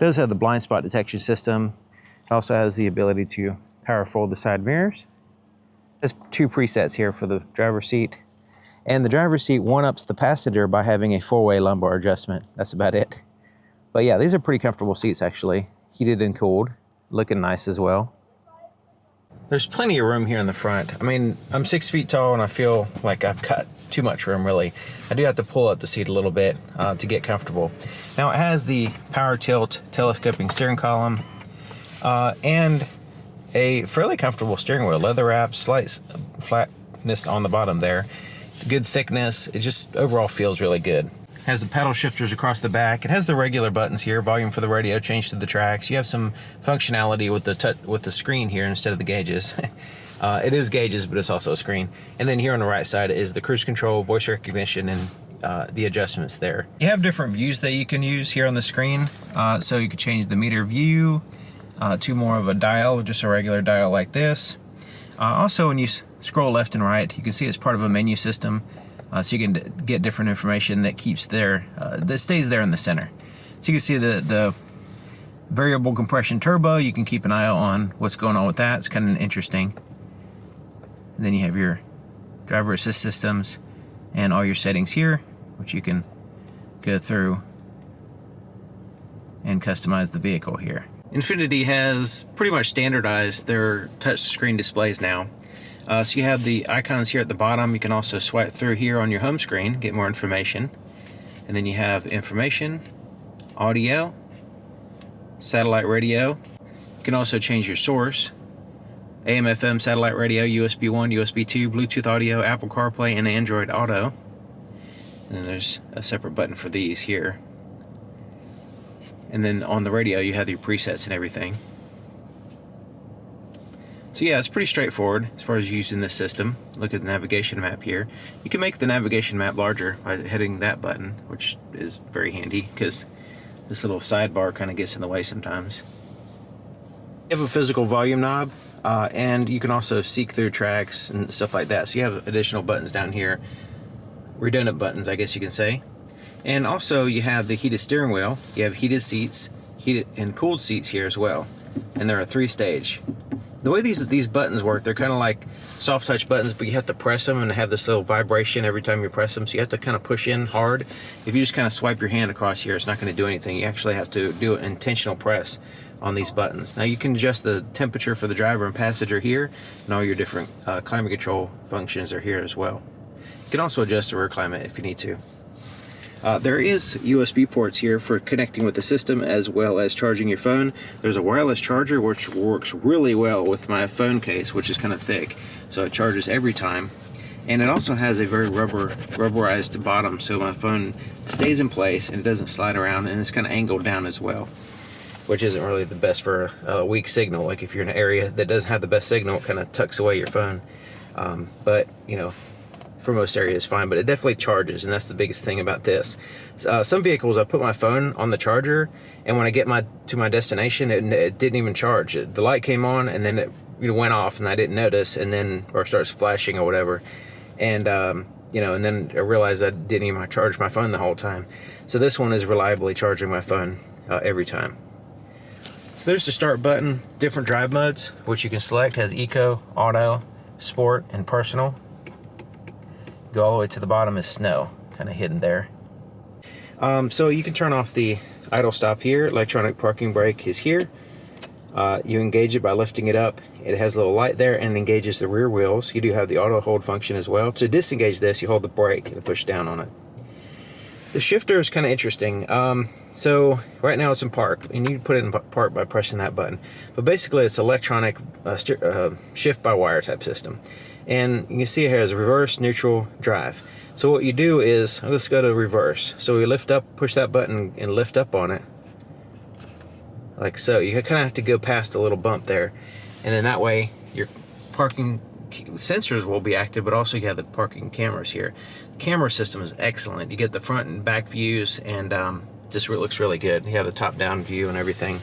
does have the blind spot detection system. It also has the ability to power fold the side mirrors. There's 2 presets here for the driver's seat. And the driver's seat one-ups the passenger by having a 4-way lumbar adjustment. That's about it. But yeah, these are pretty comfortable seats actually. Heated and cooled, looking nice as well. There's plenty of room here in the front. I mean, I'm 6 feet tall and I feel like I've got too much room really. I do have to pull up the seat a little bit to get comfortable. Now it has the power tilt telescoping steering column and a fairly comfortable steering wheel. Leather wrap, slight flatness on the bottom there. Good thickness. It just overall feels really good. Has the paddle shifters across the back. It has the regular buttons here, volume for the radio, change to the tracks. You have some functionality with the screen here instead of the gauges. It is gauges, but it's also a screen. And then here on the right side is the cruise control, voice recognition, and the adjustments there. You have different views that you can use here on the screen. So you can change the meter view to more of a dial, just a regular dial like this. Also, when you scroll left and right, you can see it's part of a menu system. So you can get different information that keeps there, that stays there in the center. So you can see the variable compression turbo. You can keep an eye on what's going on with that. It's kind of interesting. And then you have your driver assist systems and all your settings here, which you can go through and customize the vehicle here. Infiniti has pretty much standardized their touchscreen displays now. So you have the icons here at the bottom. You can also swipe through here on your home screen, get more information. And then you have information, audio, satellite radio. You can also change your source. AM, FM, satellite radio, USB 1, USB 2, Bluetooth audio, Apple CarPlay, and Android Auto. And then there's a separate button for these here. And then on the radio you have your presets and everything. So yeah, it's pretty straightforward as far as using this system. Look at the navigation map here. You can make the navigation map larger by hitting that button, which is very handy because this little sidebar kind of gets in the way sometimes. You have a physical volume knob, and you can also seek through tracks and stuff like that. So you have additional buttons down here, redundant buttons, I guess you can say. And also you have the heated steering wheel. You have heated seats, heated and cooled seats here as well. And they're a 3-stage. The way these buttons work, they're kind of like soft touch buttons, but you have to press them and have this little vibration every time you press them. So you have to kind of push in hard. If you just kind of swipe your hand across here, it's not going to do anything. You actually have to do an intentional press on these buttons. Now you can adjust the temperature for the driver and passenger here, and all your different climate control functions are here as well. You can also adjust the rear climate if you need to. There is USB ports here for connecting with the system as well as charging your phone. There's a wireless charger which works really well with my phone case, which is kind of thick, so it charges every time. And it also has a very rubberized bottom, so my phone stays in place and it doesn't slide around, and it's kind of angled down as well, which isn't really the best for a weak signal. Like if you're in an area that doesn't have the best signal, it kind of tucks away your phone. But you know, for most areas fine, but it definitely charges, and that's the biggest thing about this. Some vehicles, I put my phone on the charger, and when I get to my destination, it didn't even charge. The light came on, and then it went off, and I didn't notice, and then, or starts flashing or whatever, and you know, and then I realized I didn't even charge my phone the whole time. So this one is reliably charging my phone every time. So there's the start button, different drive modes, which you can select. Has Eco, Auto, Sport, and Personal. Go all the way to the bottom is snow, kind of hidden there. So you can turn off the idle stop here. Electronic parking brake is here. You engage it by lifting it up. It has a little light there and engages the rear wheels. You do have the auto hold function as well. To disengage this, you hold the brake and push down on it. The shifter is kind of interesting. So right now it's in park. You need to put it in park by pressing that button. But basically it's electronic shift by wire type system. And you can see here is reverse, neutral, drive. So what you do is, let's go to reverse. So we lift up, push that button and lift up on it. Like so. You kind of have to go past a little bump there. And then that way your parking sensors will be active, but also you have the parking cameras here. The camera system is excellent. You get the front and back views, and just looks really good. You have the top-down view and everything.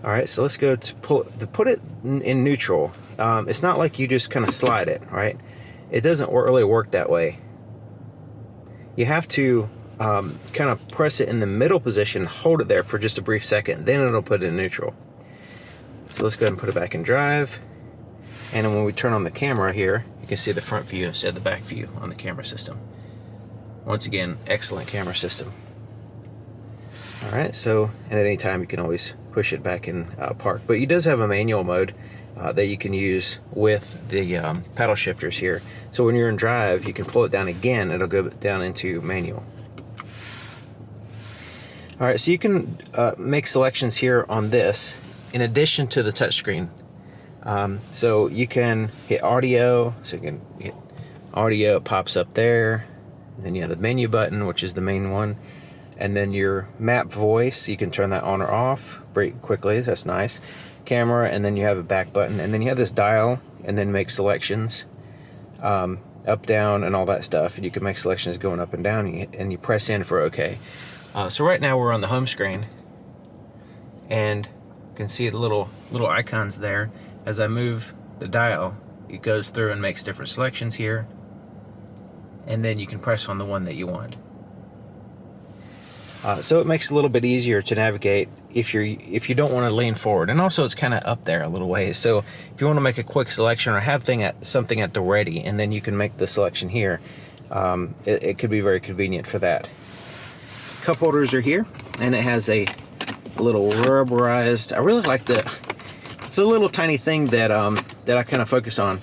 All right, so let's go to put it in neutral. It's not like you just kind of slide it, right? It doesn't really work that way. You have to kind of press it in the middle position, hold it there for just a brief second, then it'll put it in neutral. So let's go ahead and put it back in drive. And then when we turn on the camera here, you can see the front view instead of the back view on the camera system. Once again, excellent camera system. All right, so and at any time you can always push it back in park. But it does have a manual mode that you can use with the paddle shifters here. So when you're in drive, you can pull it down again, it'll go down into manual. All right, so you can make selections here on this in addition to the touchscreen. So you can hit audio, so you can hit audio, it pops up there. And then you have the menu button, which is the main one. And then your map voice, you can turn that on or off very quickly, that's nice. Camera, and then you have a back button. And then you have this dial, and then make selections, up, down, and all that stuff. And you can make selections going up and down, and you press in for OK. So right now we're on the home screen, and you can see the little icons there. As I move the dial, it goes through and makes different selections here, and then you can press on the one that you want. So it makes it a little bit easier to navigate if you don't want to lean forward, and also it's kind of up there a little ways. So if you want to make a quick selection or have something at the ready, and then you can make the selection here, it could be very convenient for that. Cup holders are here, and it has a little rubberized. I really like it's a little tiny thing that I kind of focus on,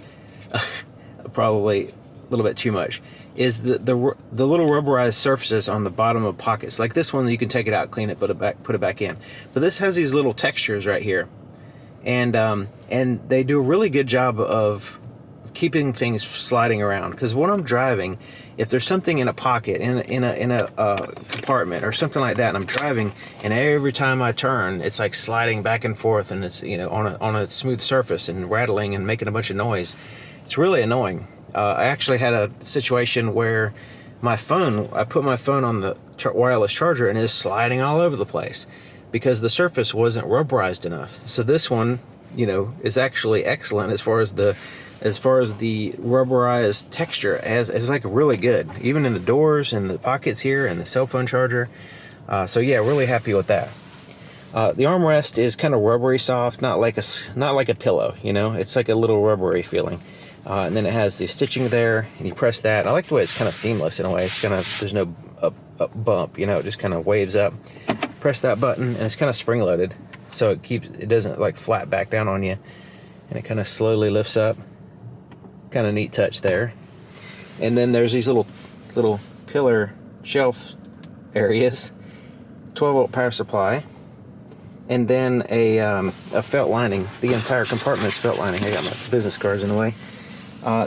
probably a little bit too much, is the little rubberized surfaces on the bottom of pockets. Like this one, you can take it out, clean it, put it back in. But this has these little textures right here, and they do a really good job of keeping things sliding around. Because when I'm driving, if there's something in a pocket, in a compartment or something like that, and I'm driving, and every time I turn, it's like sliding back and forth, and it's on a smooth surface and rattling and making a bunch of noise. It's really annoying. I actually had a situation where I put my phone on the wireless charger, and it's sliding all over the place because the surface wasn't rubberized enough. So this one, is actually excellent as far as the rubberized texture. It's like really good, even in the doors and the pockets here and the cell phone charger. So yeah, really happy with that. The armrest is kind of rubbery soft, not like a pillow. It's like a little rubbery feeling. And then it has the stitching there, and you press that. I like the way it's kind of seamless in a way. It's there's no up bump, it just kind of waves up. Press that button, and it's kind of spring loaded, so it doesn't like flat back down on you, and it kind of slowly lifts up. Kind of neat touch there. And then there's these little pillar shelf areas, 12-volt power supply, and then a felt lining. The entire compartment's felt lining. I got my business cards in the way.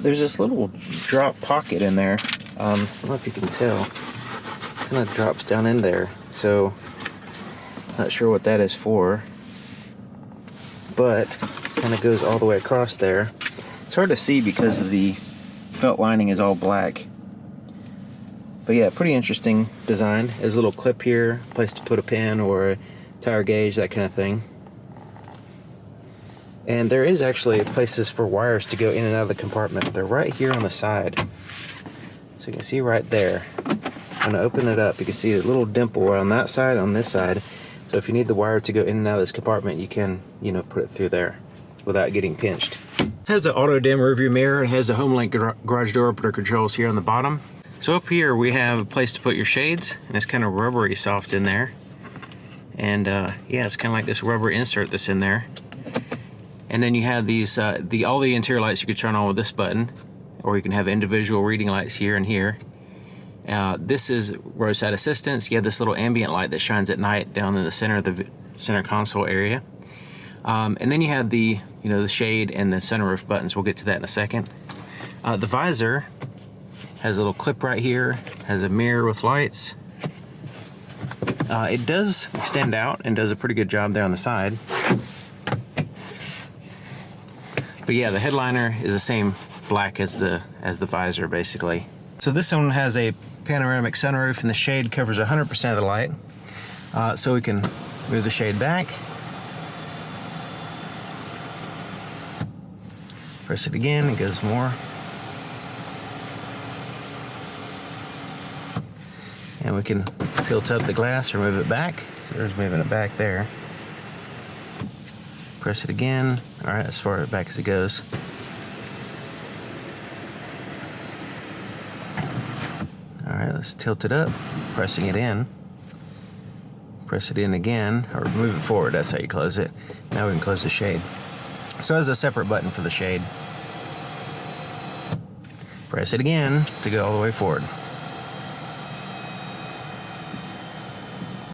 There's this little drop pocket in there. I don't know if you can tell. Kind of drops down in there. So, not sure what that is for. But, kind of goes all the way across there. It's hard to see because the felt lining is all black. But yeah, pretty interesting design. There's a little clip here, place to put a pin or a tire gauge, that kind of thing. And there is actually places for wires to go in and out of the compartment. They're right here on the side. So you can see right there. I'm going to open it up. You can see a little dimple on that side, on this side. So if you need the wire to go in and out of this compartment, you can, put it through there without getting pinched. It has an auto dim rearview mirror. It has a HomeLink garage door opener controls here on the bottom. So up here we have a place to put your shades, and it's kind of rubbery soft in there. And yeah, it's kind of like this rubber insert that's in there. And then you have these, all the interior lights you can turn on with this button, or you can have individual reading lights here and here. This is roadside assistance. You have this little ambient light that shines at night down in the center of the center console area. And then you have the shade and the sunroof buttons. We'll get to that in a second. The visor has a little clip right here, has a mirror with lights. It does extend out and does a pretty good job there on the side. But yeah, the headliner is the same black as the visor basically. So this one has a panoramic sunroof, and the shade covers 100% of the light. So we can move the shade back. Press it again, it goes more. And we can tilt up the glass or move it back. So there's moving it back there. Press it again. All right, as far back as it goes. All right, let's tilt it up, pressing it in. Press it in again, or move it forward, that's how you close it. Now we can close the shade. So it has a separate button for the shade. Press it again to go all the way forward.